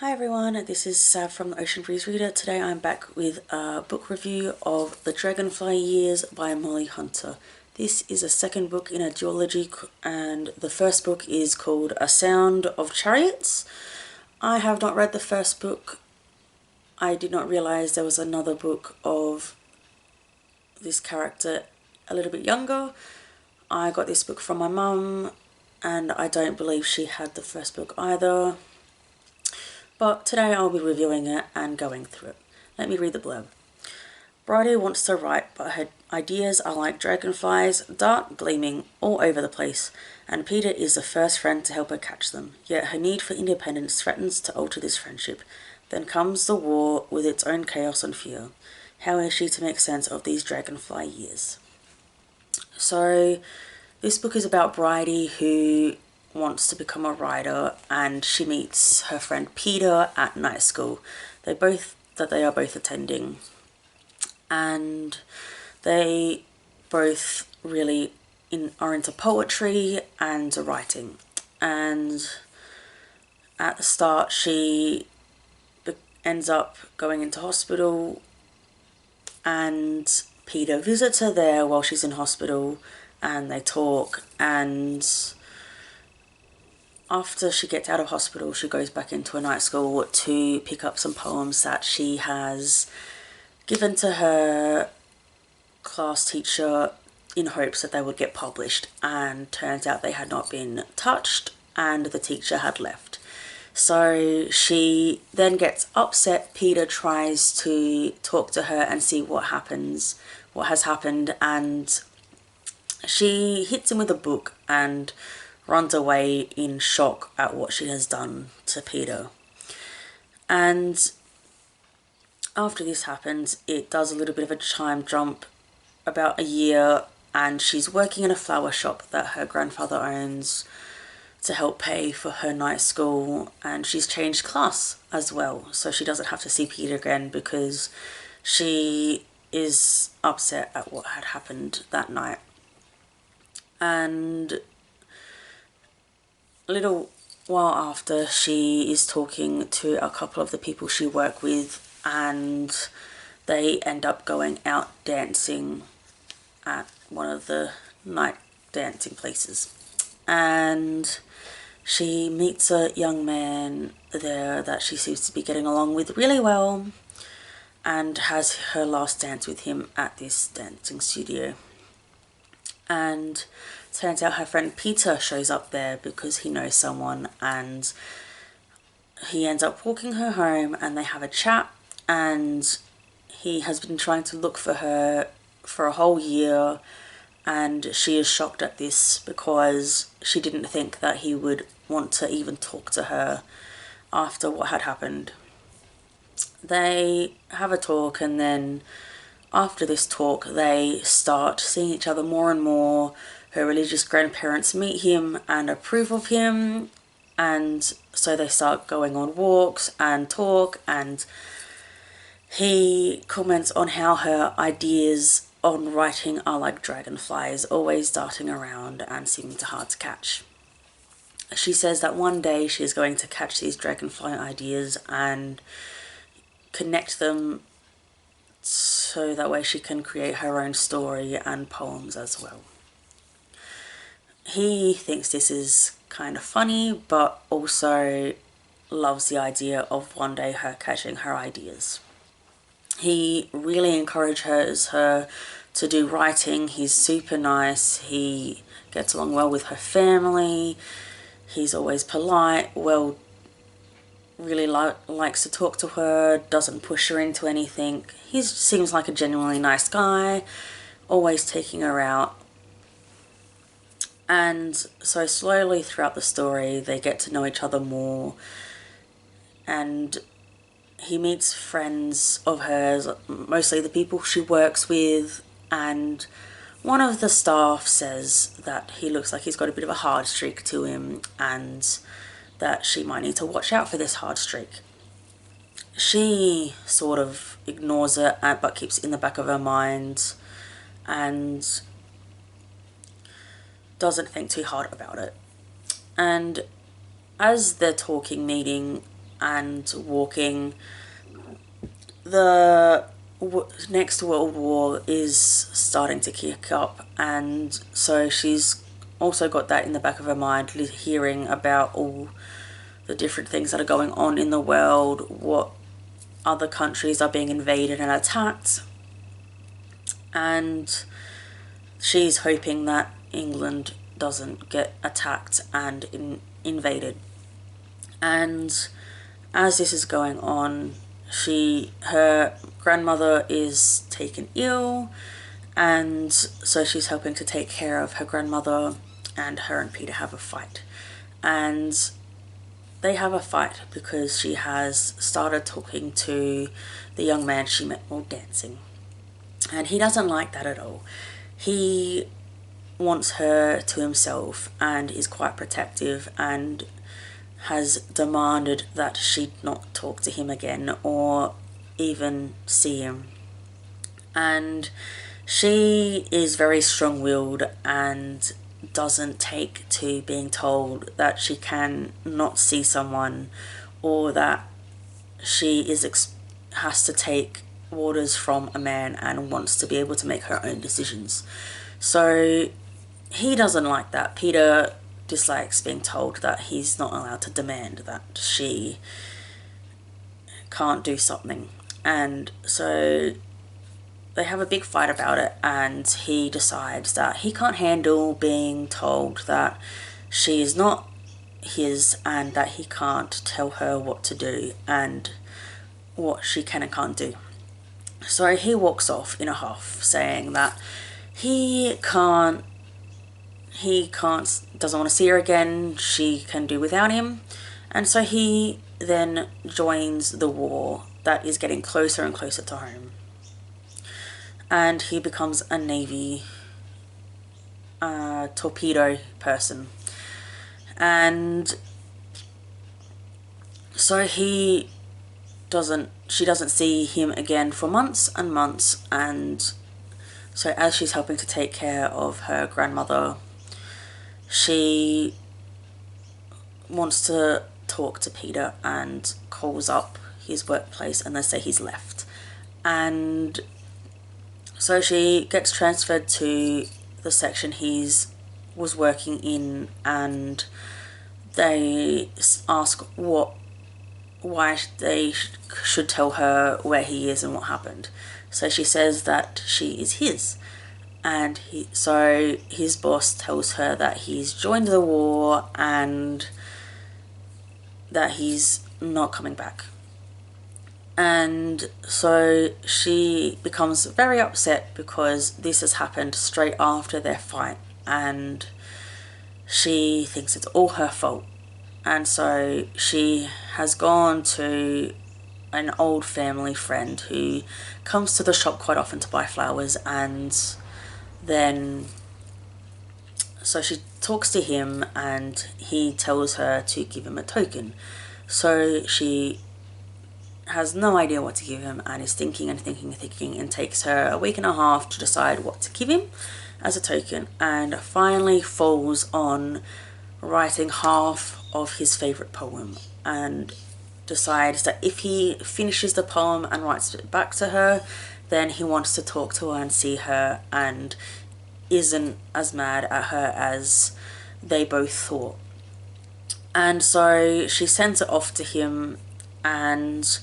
Hi everyone, this is Sav from the Ocean Breeze Reader. Today I'm back with a book review of The Dragonfly Years by Mollie Hunter. This is a second book in a duology and the first book is called A Sound of Chariots. I have not read the first book. I did not realise there was another book of this character a little bit younger. I got this book from my mum and I don't believe she had the first book either. But today I'll be reviewing it and going through it. Let me read the blurb. Bridie wants to write, but her ideas are like dragonflies, dark gleaming all over the place, and Peter is the first friend to help her catch them. Yet her need for independence threatens to alter this friendship. Then comes the war with its own chaos and fear. How is she to make sense of these dragonfly years? So, this book is about Bridie, who wants to become a writer, and she meets her friend Peter at night school. They are both attending, and they both really are into poetry and writing. And at the start, she ends up going into hospital, and Peter visits her there while she's in hospital, and they talk, and after she gets out of hospital, she goes back into a night school to pick up some poems that she has given to her class teacher in hopes that they would get published, and turns out they had not been touched and the teacher had left. So she then gets upset. Peter tries to talk to her and see what has happened, and she hits him with a book and runs away in shock at what she has done to Peter. And after this happens, it does a little bit of a time jump about a year, and she's working in a flower shop that her grandfather owns to help pay for her night school, and she's changed class as well, so she doesn't have to see Peter again because she is upset at what had happened that night. And a little while after, she is talking to a couple of the people she works with, and they end up going out dancing at one of the night dancing places. And she meets a young man there that she seems to be getting along with really well, and has her last dance with him at this dancing studio. And turns out her friend Peter shows up there because he knows someone, and he ends up walking her home, and they have a chat, and he has been trying to look for her for a whole year, and she is shocked at this because she didn't think that he would want to even talk to her after what had happened. They have a talk, and then after this talk they start seeing each other more and more. Her religious grandparents meet him and approve of him, and so they start going on walks and talk, and he comments on how her ideas on writing are like dragonflies, always darting around and seeming hard to catch. She says that one day she is going to catch these dragonfly ideas and connect them so that way she can create her own story and poems as well. He thinks this is kind of funny, but also loves the idea of one day her catching her ideas. He really encourages her to do writing. He's super nice. He gets along well with her family. He's always polite, really likes to talk to her, doesn't push her into anything. He seems like a genuinely nice guy, always taking her out. And so slowly throughout the story they get to know each other more, and he meets friends of hers, mostly the people she works with, and one of the staff says that he looks like he's got a bit of a hard streak to him, and that she might need to watch out for this hard streak. She sort of ignores it, but keeps it in the back of her mind and doesn't think too hard about it. And as they're talking, meeting, and walking. The next World War is starting to kick up, and so she's also got that in the back of her mind, hearing about all the different things that are going on in the world, what other countries are being invaded and attacked, and she's hoping that England doesn't get attacked and invaded. And as this is going on, her grandmother is taken ill, and so she's helping to take care of her grandmother, and her and Peter have a fight. And they have a fight because she has started talking to the young man she met while dancing. And he doesn't like that at all. He wants her to himself and is quite protective, and has demanded that she not talk to him again or even see him. And she is very strong-willed and doesn't take to being told that she can not see someone, or that she has to take orders from a man and wants to be able to make her own decisions. So he doesn't like that. Peter dislikes being told that he's not allowed to demand that she can't do something. And so they have a big fight about it, and he decides that he can't handle being told that she is not his, and that he can't tell her what to do and what she can and can't do. So he walks off in a huff, saying that he doesn't want to see her again, she can do without him. And so he then joins the war that is getting closer and closer to home, and he becomes a Navy torpedo person. And so she doesn't see him again for months and months. And so as she's helping to take care of her grandmother, she wants to talk to Peter and calls up his workplace, and they say he's left. And so she gets transferred to the section was working in, and they ask why they should tell her where he is and what happened. So she says that she is his. And so his boss tells her that he's joined the war and that he's not coming back. And so she becomes very upset because this has happened straight after their fight, and she thinks it's all her fault. And so she has gone to an old family friend who comes to the shop quite often to buy flowers, and then so she talks to him, and he tells her to give him a token. So she has no idea what to give him, and is thinking and thinking, and takes her a week and a half to decide what to give him as a token, and finally falls on writing half of his favourite poem, and decides that if he finishes the poem and writes it back to her, then he wants to talk to her and see her, and isn't as mad at her as they both thought. And so she sends it off to him and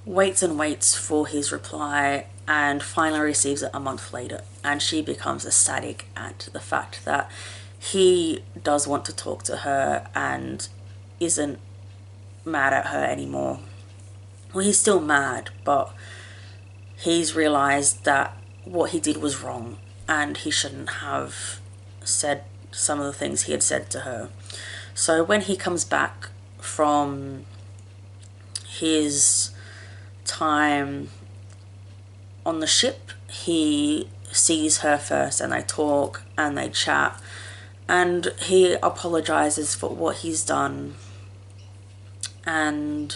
waits and waits for his reply, and finally receives it a month later. And she becomes ecstatic at the fact that he does want to talk to her and isn't mad at her anymore. Well, he's still mad, but he's realized that what he did was wrong, and he shouldn't have said some of the things he had said to her. So when he comes back from his time on the ship, he sees her first, and they talk and they chat, and he apologizes for what he's done. And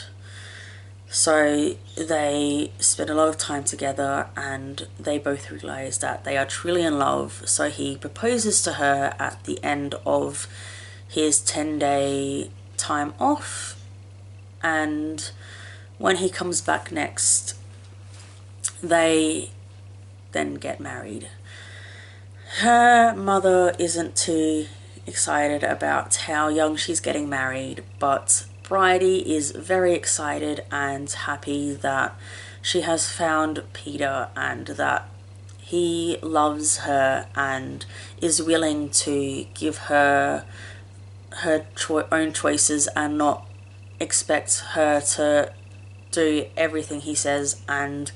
so they spend a lot of time together, and they both realize that they are truly in love. So he proposes to her at the end of his 10-day time off, And when he comes back next, they then get married. Her mother isn't too excited about how young she's getting married, but Bridie is very excited and happy that she has found Peter and that he loves her and is willing to give her her own choices and not expect her to do everything he says, and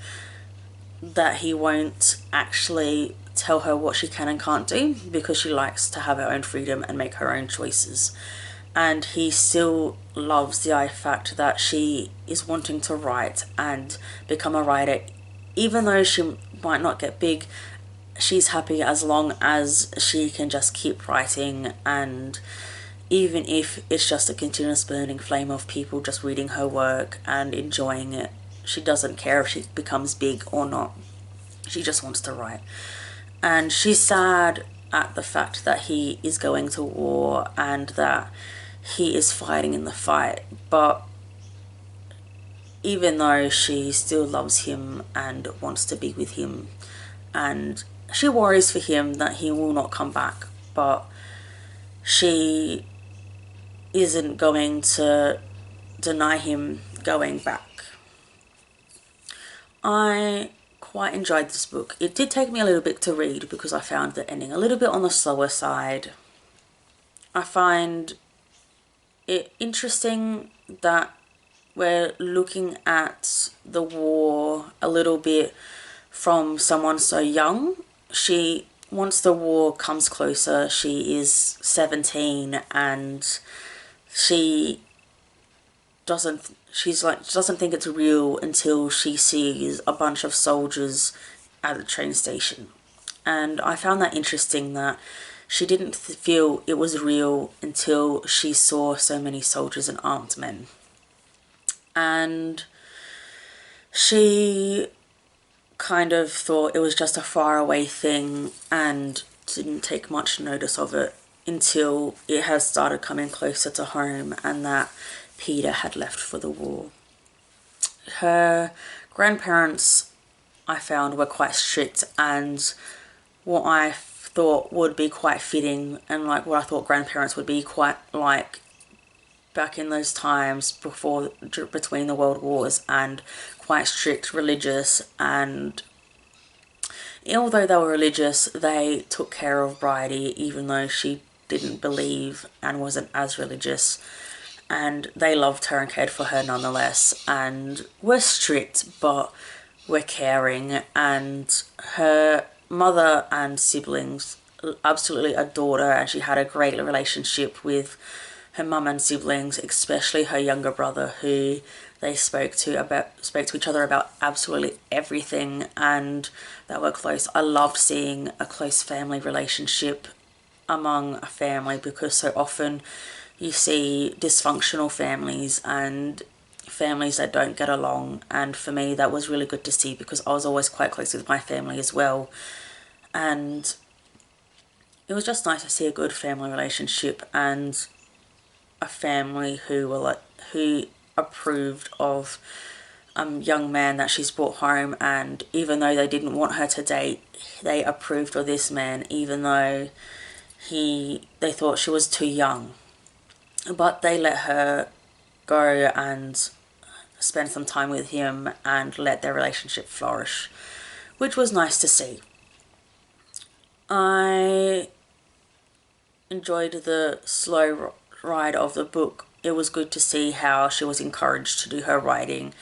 that he won't actually tell her what she can and can't do because she likes to have her own freedom and make her own choices. And he still loves the fact that she is wanting to write and become a writer. Even though she might not get big, she's happy as long as she can just keep writing, and even if it's just a continuous burning flame of people just reading her work and enjoying it, she doesn't care if she becomes big or not. She just wants to write. And she's sad at the fact that he is going to war and that he is fighting in the fight, but even though she still loves him and wants to be with him, and she worries for him that he will not come back, but she isn't going to deny him going back. I quite enjoyed this book. It did take me a little bit to read because I found the ending a little bit on the slower side. I find it interesting that we're looking at the war a little bit from someone so young. Once the war comes closer, she is 17 and she doesn't think it's real until she sees a bunch of soldiers at the train station. And I found that interesting that she didn't feel it was real until she saw so many soldiers and armed men. And she kind of thought it was just a faraway thing and didn't take much notice of it until it has started coming closer to home and that Peter had left for the war. Her grandparents, I found, were quite strict, and what I thought would be quite fitting and like what I thought grandparents would be quite like back in those times between the world wars, and quite strict, religious, and although they were religious, they took care of Bridie even though she didn't believe and wasn't as religious, and they loved her and cared for her nonetheless, and were strict but were caring. And her mother and siblings absolutely adored her, and she had a great relationship with her mum and siblings, especially her younger brother, who they spoke to each other about absolutely everything, and they were close. I loved seeing a close family relationship among a family, because so often you see dysfunctional families and families that don't get along, and for me that was really good to see because I was always quite close with my family as well, and it was just nice to see a good family relationship and a family who approved of a young man that she's brought home, and even though they didn't want her to date, they approved of this man even though they thought she was too young. But they let her go and spend some time with him and let their relationship flourish, which was nice to see. I enjoyed the slow ride of the book. It was good to see how she was encouraged to do her writing,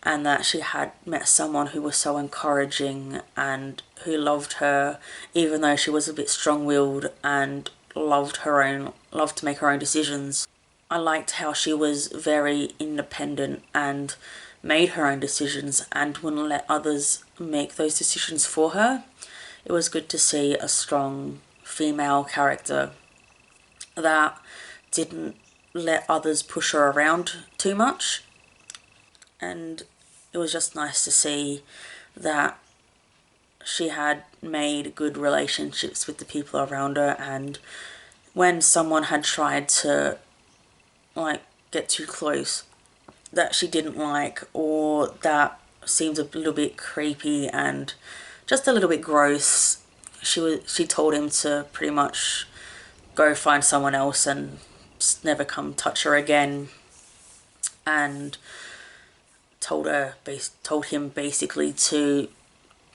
and that she had met someone who was so encouraging and who loved her even though she was a bit strong-willed and loved to make her own decisions. I liked how she was very independent and made her own decisions and wouldn't let others make those decisions for her. It was good to see a strong female character that didn't let others push her around too much, and it was just nice to see that she had made good relationships with the people around her, and when someone had tried to get too close, that she didn't like, or that seemed a little bit creepy and just a little bit gross, she told him to pretty much go find someone else and never come touch her again, and told him basically to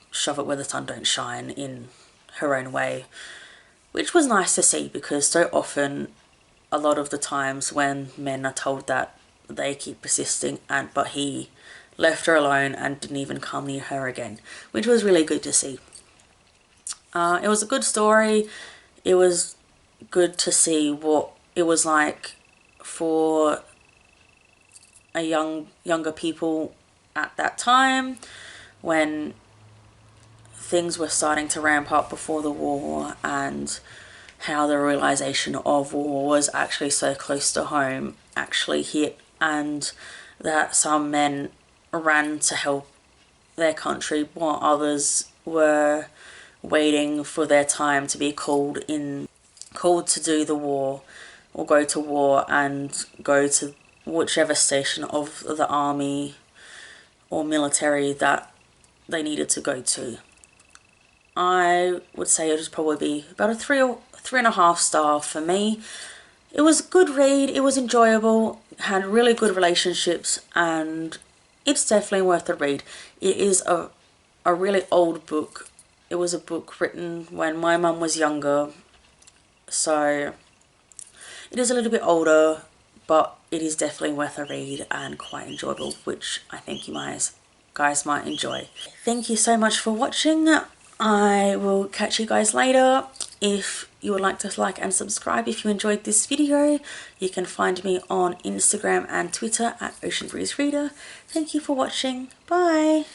shove it where the sun don't shine in her own way, which was nice to see, because so often, a lot of the times when men are told that, they keep persisting, but he left her alone and didn't even come near her again, which was really good to see. It was a good story. It was good to see what it was like for younger people at that time, when things were starting to ramp up before the war, and how the realization of war was actually so close to home actually hit, and that some men ran to help their country while others were waiting for their time to be called to do the war, or go to war and go to whichever station of the army or military that they needed to go to. I would say it would probably be about a 3.5 star for me. It was a good read, it was enjoyable, had really good relationships, and it's definitely worth a read. It is a really old book. It was a book written when my mum was younger, so it is a little bit older, but it is definitely worth a read and quite enjoyable, which I think you guys might enjoy. Thank you so much for watching. I will catch you guys later. If you would like to like and subscribe if you enjoyed this video, you can find me on Instagram and Twitter at Ocean Breeze Reader. Thank you for watching. Bye.